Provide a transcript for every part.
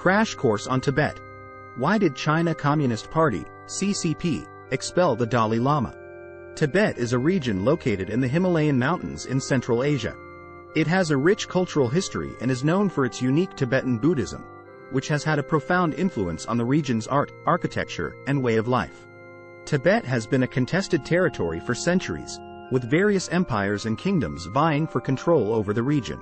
Crash Course on Tibet. Why did China Communist Party, CCP, expel the Dalai Lama? Tibet is a region located in the Himalayan mountains in Central Asia. It has a rich cultural history and is known for its unique Tibetan Buddhism, which has had a profound influence on the region's art, architecture, and way of life. Tibet has been a contested territory for centuries, with various empires and kingdoms vying for control over the region.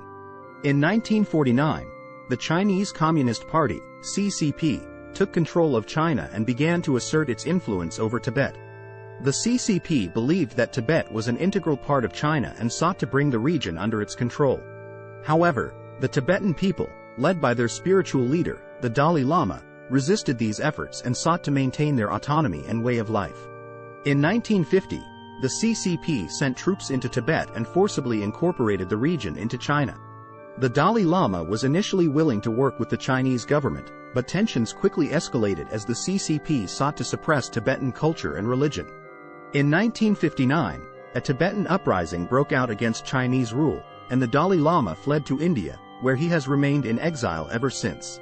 In 1949, the Chinese Communist Party, CCP, took control of China and began to assert its influence over Tibet. The CCP believed that Tibet was an integral part of China and sought to bring the region under its control. However, the Tibetan people, led by their spiritual leader, the Dalai Lama, resisted these efforts and sought to maintain their autonomy and way of life. In 1950, the CCP sent troops into Tibet and forcibly incorporated the region into China. The Dalai Lama was initially willing to work with the Chinese government, but tensions quickly escalated as the CCP sought to suppress Tibetan culture and religion. In 1959, a Tibetan uprising broke out against Chinese rule, and the Dalai Lama fled to India, where he has remained in exile ever since.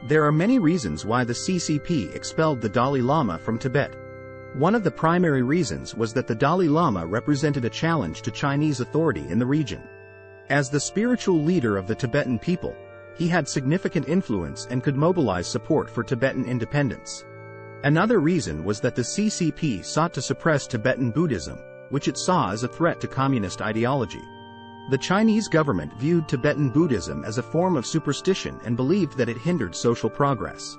There are many reasons why the CCP expelled the Dalai Lama from Tibet. One of the primary reasons was that the Dalai Lama represented a challenge to Chinese authority in the region. As the spiritual leader of the Tibetan people, he had significant influence and could mobilize support for Tibetan independence. Another reason was that the CCP sought to suppress Tibetan Buddhism, which it saw as a threat to communist ideology. The Chinese government viewed Tibetan Buddhism as a form of superstition and believed that it hindered social progress.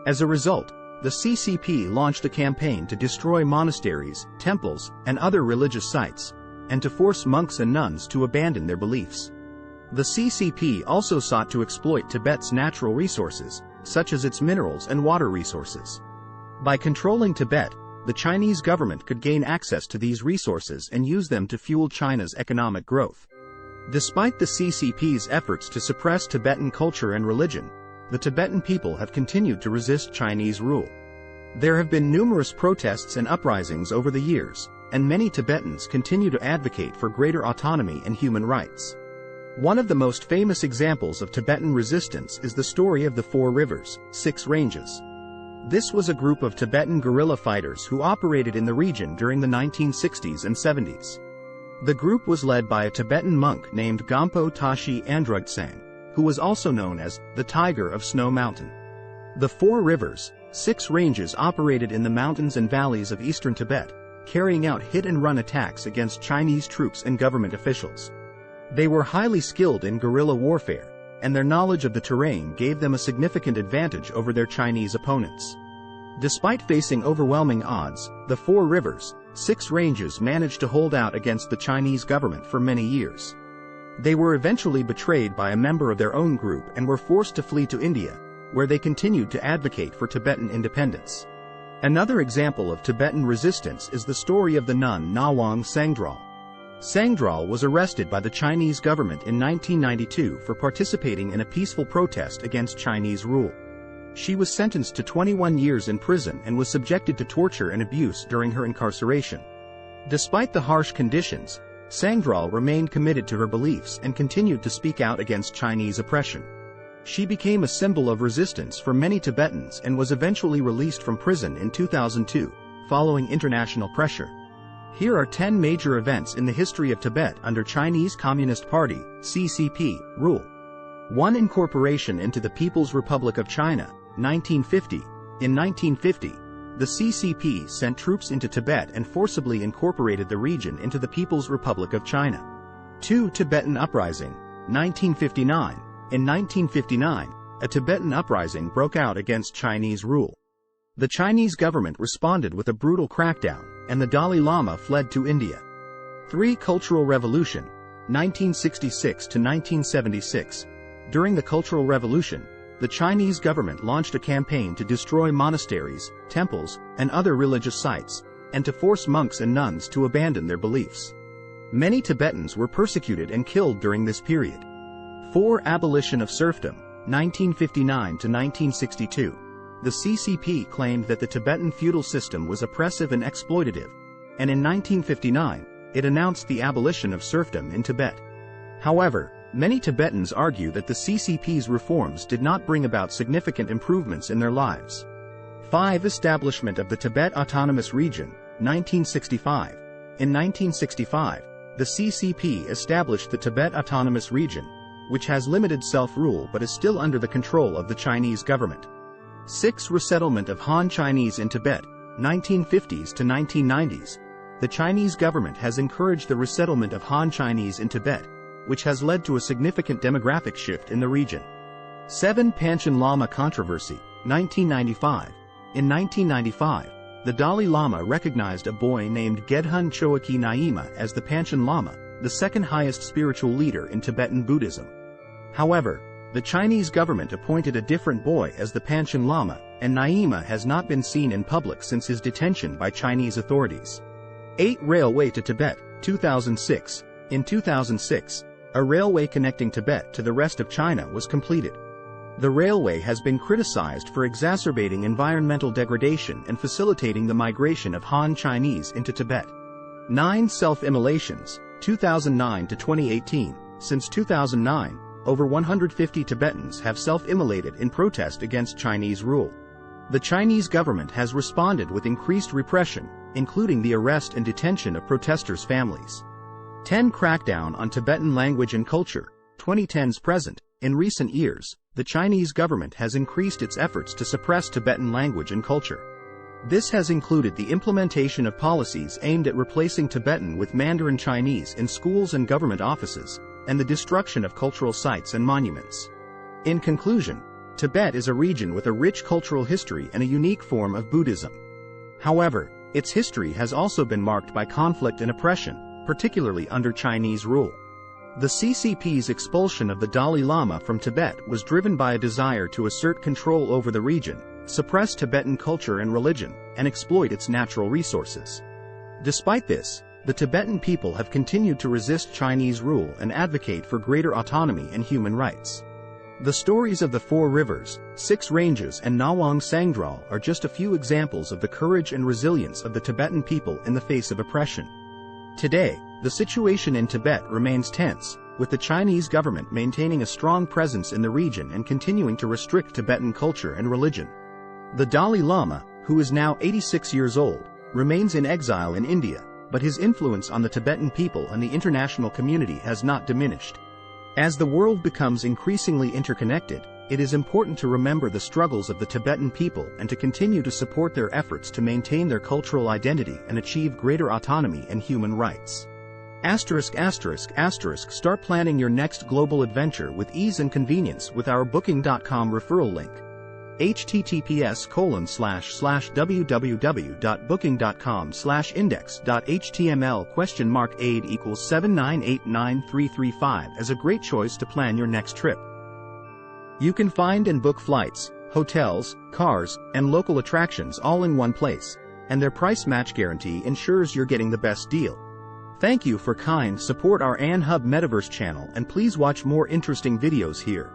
As a result, the CCP launched a campaign to destroy monasteries, temples, and other religious sites, and to force monks and nuns to abandon their beliefs. The CCP also sought to exploit Tibet's natural resources, such as its minerals and water resources. By controlling Tibet, the Chinese government could gain access to these resources and use them to fuel China's economic growth. Despite the CCP's efforts to suppress Tibetan culture and religion, the Tibetan people have continued to resist Chinese rule. There have been numerous protests and uprisings over the years, and many Tibetans continue to advocate for greater autonomy and human rights. One of the most famous examples of Tibetan resistance is the story of the 4 rivers, 6 ranges. This was a group of Tibetan guerrilla fighters who operated in the region during the 1960s and 70s. The group was led by a Tibetan monk named Gampo Tashi Andrugtsang, who was also known as the Tiger of Snow Mountain. The 4 rivers, 6 ranges operated in the mountains and valleys of eastern Tibet, carrying out hit-and-run attacks against Chinese troops and government officials. They were highly skilled in guerrilla warfare, and their knowledge of the terrain gave them a significant advantage over their Chinese opponents. Despite facing overwhelming odds, the 4 rivers, 6 ranges managed to hold out against the Chinese government for many years. They were eventually betrayed by a member of their own group and were forced to flee to India, where they continued to advocate for Tibetan independence. Another example of Tibetan resistance is the story of the nun Nawang Sangdral. Sangdral was arrested by the Chinese government in 1992 for participating in a peaceful protest against Chinese rule. She was sentenced to 21 years in prison and was subjected to torture and abuse during her incarceration. Despite the harsh conditions, Sangdral remained committed to her beliefs and continued to speak out against Chinese oppression. She became a symbol of resistance for many Tibetans and was eventually released from prison in 2002, following international pressure. Here are 10 major events in the history of Tibet under Chinese Communist Party, CCP, rule. 1. Incorporation into the People's Republic of China, 1950. In 1950, the CCP sent troops into Tibet and forcibly incorporated the region into the People's Republic of China. 2. Tibetan Uprising, 1959. In 1959, a Tibetan uprising broke out against Chinese rule. The Chinese government responded with a brutal crackdown, and the Dalai Lama fled to India. 3. Cultural Revolution, 1966 to 1976. During the Cultural Revolution, the Chinese government launched a campaign to destroy monasteries, temples, and other religious sites, and to force monks and nuns to abandon their beliefs. Many Tibetans were persecuted and killed during this period. 4. Abolition of serfdom, 1959 to 1962. The CCP claimed that the Tibetan feudal system was oppressive and exploitative, and in 1959, it announced the abolition of serfdom in Tibet. However, Many Tibetans argue that the CCP's reforms did not bring about significant improvements in their lives. 5. Establishment of the Tibet Autonomous Region, 1965. In 1965, the CCP established the Tibet Autonomous Region, which has limited self-rule but is still under the control of the Chinese government. 6. Resettlement of Han Chinese in Tibet, 1950s to 1990s. The Chinese government has encouraged the resettlement of Han Chinese in Tibet, which has led to a significant demographic shift in the region. 7. Panchen Lama controversy, 1995. In 1995, the Dalai Lama recognized a boy named Gedhun Choeki Nyima as the Panchen Lama, the second highest spiritual leader in Tibetan Buddhism. However, the Chinese government appointed a different boy as the Panchen Lama, and Nyima has not been seen in public since his detention by Chinese authorities. 8. Railway to Tibet, 2006. In 2006, a railway connecting Tibet to the rest of China was completed. The railway has been criticized for exacerbating environmental degradation and facilitating the migration of Han Chinese into Tibet. 9. Self-immolations, 2009 to 2018. Since 2009, over 150 Tibetans have self-immolated in protest against Chinese rule. The Chinese government has responded with increased repression, including the arrest and detention of protesters' families. 10. Crackdown on Tibetan language and culture, 2010s present. In recent years, the Chinese government has increased its efforts to suppress Tibetan language and culture. This has included the implementation of policies aimed at replacing Tibetan with Mandarin Chinese in schools and government offices, and the destruction of cultural sites and monuments. In conclusion, Tibet is a region with a rich cultural history and a unique form of Buddhism. However, its history has also been marked by conflict and oppression, particularly under Chinese rule. The CCP's expulsion of the Dalai Lama from Tibet was driven by a desire to assert control over the region, suppress Tibetan culture and religion, and exploit its natural resources. Despite this, the Tibetan people have continued to resist Chinese rule and advocate for greater autonomy and human rights. The stories of the Four Rivers, Six Ranges and Nawang Sangdral are just a few examples of the courage and resilience of the Tibetan people in the face of oppression. Today, the situation in Tibet remains tense, with the Chinese government maintaining a strong presence in the region and continuing to restrict Tibetan culture and religion. The Dalai Lama, who is now 86 years old, remains in exile in India, but his influence on the Tibetan people and the international community has not diminished. As the world becomes increasingly interconnected, it is important to remember the struggles of the Tibetan people and to continue to support their efforts to maintain their cultural identity and achieve greater autonomy and human rights. ******. Start planning your next global adventure with ease and convenience with our Booking.com referral link. https://www.booking.com/index.html $aid equals 7989335 as a great choice to plan your next trip. You can find and book flights, hotels, cars, and local attractions all in one place, and their price match guarantee ensures you're getting the best deal. Thank you for support our AnHub Metaverse channel, and please watch more interesting videos here.